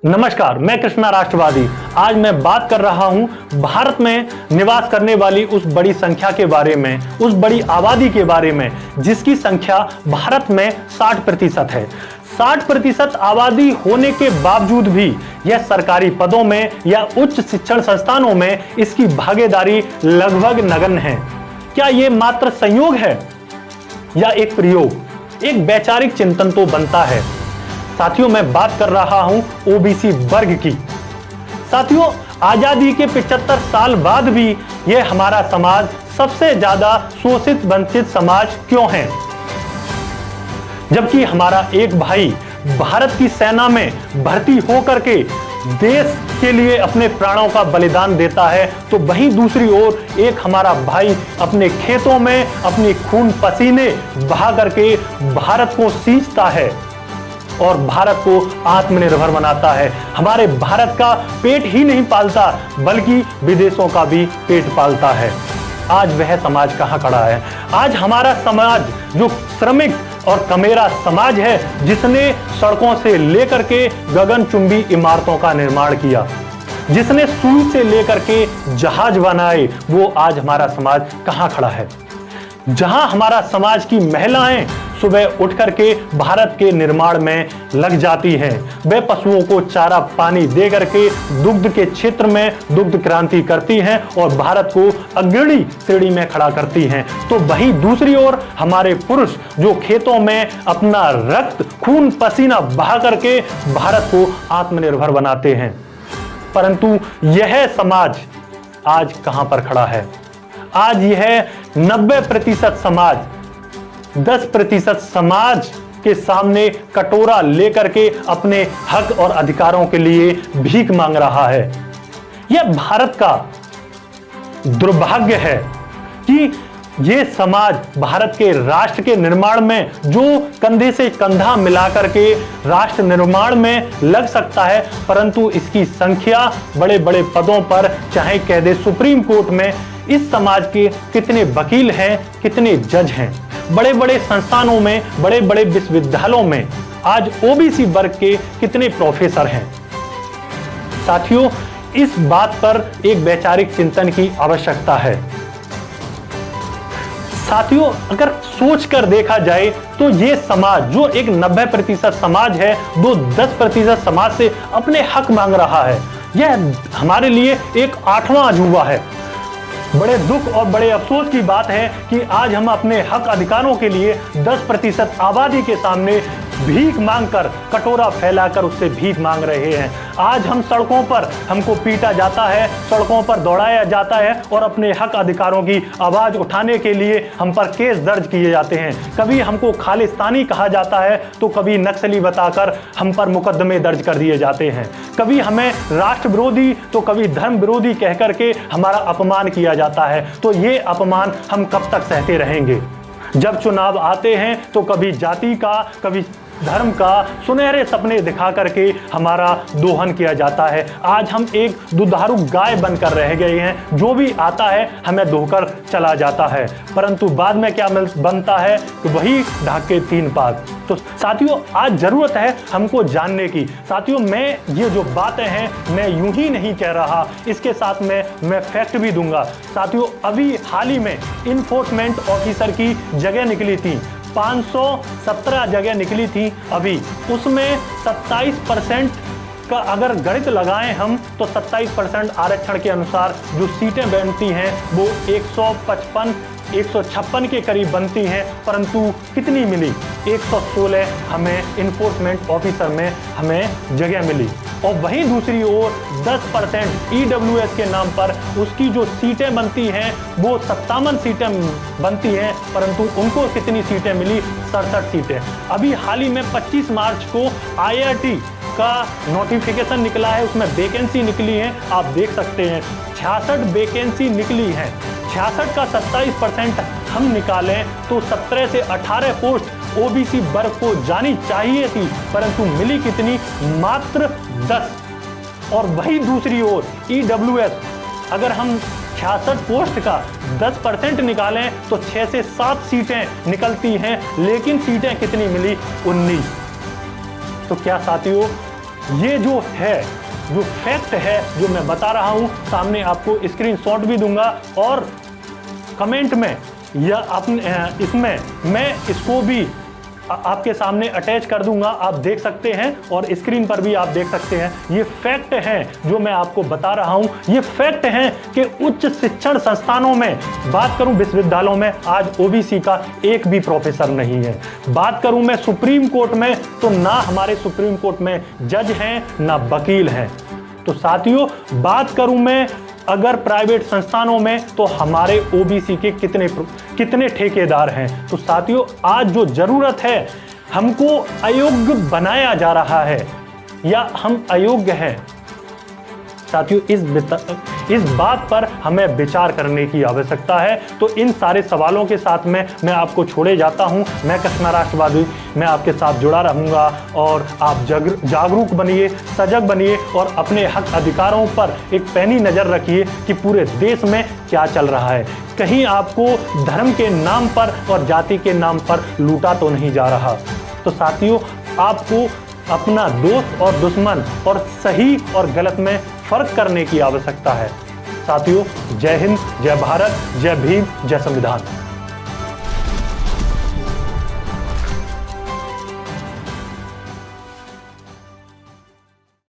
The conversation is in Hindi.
नमस्कार, मैं कृष्णा राष्ट्रवादी। आज मैं बात कर रहा हूं भारत में निवास करने वाली उस बड़ी संख्या के बारे में, उस बड़ी आबादी के बारे में जिसकी संख्या भारत में 60% है। 60% आबादी होने के बावजूद भी यह सरकारी पदों में या उच्च शिक्षण संस्थानों में इसकी भागीदारी लगभग नगण्य है। क्या यह मात्र संयोग है या एक प्रयोग? एक वैचारिक चिंतन तो बनता है। साथियों, मैं बात कर रहा हूं ओबीसी वर्ग की। साथियों, आजादी के 75 साल बाद भी यह हमारा समाज सबसे ज्यादा शोषित वंचित समाज क्यों है? जबकि हमारा एक भाई भारत की सेना में भर्ती होकर के देश के लिए अपने प्राणों का बलिदान देता है, तो वहीं दूसरी ओर एक हमारा भाई अपने खेतों में अपनी खून पसीने बहा करके भारत को सींचता है और भारत को आत्मनिर्भर बनाता है। हमारे भारत का पेट ही नहीं पालता बल्कि विदेशों का भी पेट पालता है। आज वह समाज कहां खड़ा है? आज हमारा समाज जो श्रमिक और कमेरा समाज है, जिसने सड़कों से लेकर के गगनचुंबी इमारतों का निर्माण किया, जिसने सुई से लेकर के जहाज बनाए, वो आज हमारा समाज कहां खड़ा है? जहां हमारा समाज की महिलाएं सुबह उठ करके भारत के निर्माण में लग जाती हैं, वे पशुओं को चारा पानी दे करके दुग्ध के क्षेत्र में दुग्ध क्रांति करती हैं और भारत को अग्रणी श्रेणी में खड़ा करती हैं, तो वहीं दूसरी ओर हमारे पुरुष जो खेतों में अपना रक्त खून पसीना बहा करके भारत को आत्मनिर्भर बनाते हैं। परंतु यह समाज आज कहां पर खड़ा है? आज यह 90% समाज 10% समाज के सामने कटोरा लेकर के अपने हक और अधिकारों के लिए भीख मांग रहा है। यह भारत का दुर्भाग्य है कि यह समाज भारत के राष्ट्र के निर्माण में जो कंधे से कंधा मिलाकर के राष्ट्र निर्माण में लग सकता है, परंतु इसकी संख्या बड़े बड़े पदों पर, चाहे कह दे सुप्रीम कोर्ट में, इस समाज के कितने वकील हैं, कितने जज हैं, बड़े बड़े संस्थानों में, बड़े बड़े विश्वविद्यालयों में आज ओबीसी वर्ग के कितने प्रोफेसर हैं। साथियों, इस बात पर एक वैचारिक चिंतन की आवश्यकता है। साथियों, अगर सोच कर देखा जाए तो ये समाज जो एक 90% समाज है, वो 10% समाज से अपने हक मांग रहा है। यह हमारे लिए एक 8वां अजूबा है। बड़े दुख और बड़े अफसोस की बात है कि आज हम अपने हक अधिकारों के लिए 10% आबादी के सामने भीख मांगकर, कटोरा फैलाकर उससे भीख मांग रहे हैं। आज हम सड़कों पर, हमको पीटा जाता है, सड़कों पर दौड़ाया जाता है और अपने हक अधिकारों की आवाज उठाने के लिए हम पर केस दर्ज किए जाते हैं। कभी हमको खालिस्तानी कहा जाता है, तो कभी नक्सली बताकर हम पर मुकदमे दर्ज कर दिए जाते हैं। कभी हमें राष्ट्र विरोधी तो कभी धर्म विरोधी कह करके हमारा अपमान किया जाता है। तो ये अपमान हम कब तक सहते रहेंगे? जब चुनाव आते हैं तो कभी जाति का, कभी धर्म का सुनहरे सपने दिखा करके हमारा दोहन किया जाता है। आज हम एक दुधारू गाय बनकर रह गए हैं, जो भी आता है हमें दोहकर चला जाता है, परंतु बाद में क्या बनता है कि वही ढाक के 3 पात। तो साथियों, आज जरूरत है हमको जानने की। साथियों, मैं ये जो बातें हैं मैं यूं ही नहीं कह रहा, इसके साथ में मैं फैक्ट भी दूंगा। साथियों, अभी हाल ही में इन्फोर्समेंट ऑफिसर की जगह निकली थी, 517 जगह निकली थी अभी, उसमें 27% का अगर गणित लगाएं हम तो 27% आरक्षण के अनुसार जो सीटें बनती हैं वो 156 के करीब बनती हैं, परंतु कितनी मिली? 116 हमें इन्फोर्समेंट ऑफिसर में हमें जगह मिली। और वहीं दूसरी ओर 10% ईडब्ल्यूएस के नाम पर उसकी जो सीटें बनती हैं वो 57 सीटें बनती हैं, परंतु उनको कितनी सीटें मिली? 67 सीटें। अभी हाल ही में 25 मार्च को आईआईटी का नोटिफिकेशन निकला है, उसमें वैकेंसी निकली है, आप देख सकते हैं 66 वैकेंसी निकली हैं। 66 का 27% हम निकालें तो 17 से 18 पोस्ट ओबीसी वर्ग को जानी चाहिए थी, परंतु मिली कितनी? मात्र 10। और वही दूसरी ओर ईडब्ल्यूएस, अगर हम 66 पोस्ट का 10% निकालें तो 6 से 7 सीटें निकलती हैं, लेकिन सीटें कितनी मिली? 19। तो क्या साथियों, ये जो है, जो फैक्ट है जो मैं बता रहा हूं, सामने आपको स्क्रीनशॉट भी दूंगा और कमेंट में या अपने इसमें मैं इसको भी आपके सामने अटैच कर दूंगा, आप देख सकते हैं और स्क्रीन पर भी आप देख सकते हैं। ये फैक्ट हैं जो मैं आपको बता रहा हूं। ये फैक्ट हैं कि उच्च शिक्षण संस्थानों में, बात करूं विश्वविद्यालयों में, आज ओबीसी का एक भी प्रोफेसर नहीं है। बात करूं मैं सुप्रीम कोर्ट में, तो ना हमारे सुप्रीम कोर्ट में जज हैं ना वकील हैं। तो साथियों, बात करूं मैं अगर प्राइवेट संस्थानों में, तो हमारे ओबीसी के कितने ठेकेदार हैं। तो साथियों, आज जो जरूरत है, हमको अयोग्य बनाया जा रहा है या हम अयोग्य हैं। साथियों, इस बात पर हमें विचार करने की आवश्यकता है। तो इन सारे सवालों के साथ में मैं आपको छोड़े जाता हूं। मैं कस्मा राष्ट्रवादी, मैं आपके साथ जुड़ा रहूंगा और आप जागरूक बनिए, सजग बनिए और अपने हक अधिकारों पर एक पैनी नज़र रखिए कि पूरे देश में क्या चल रहा है। कहीं आपको धर्म के नाम पर और जाति के नाम पर लूटा तो नहीं जा रहा। तो साथियों, आपको अपना दोस्त और दुश्मन और सही और गलत में फर्क करने की आवश्यकता है। साथियों, जय हिंद, जय भारत, जय भीम, जय संविधान।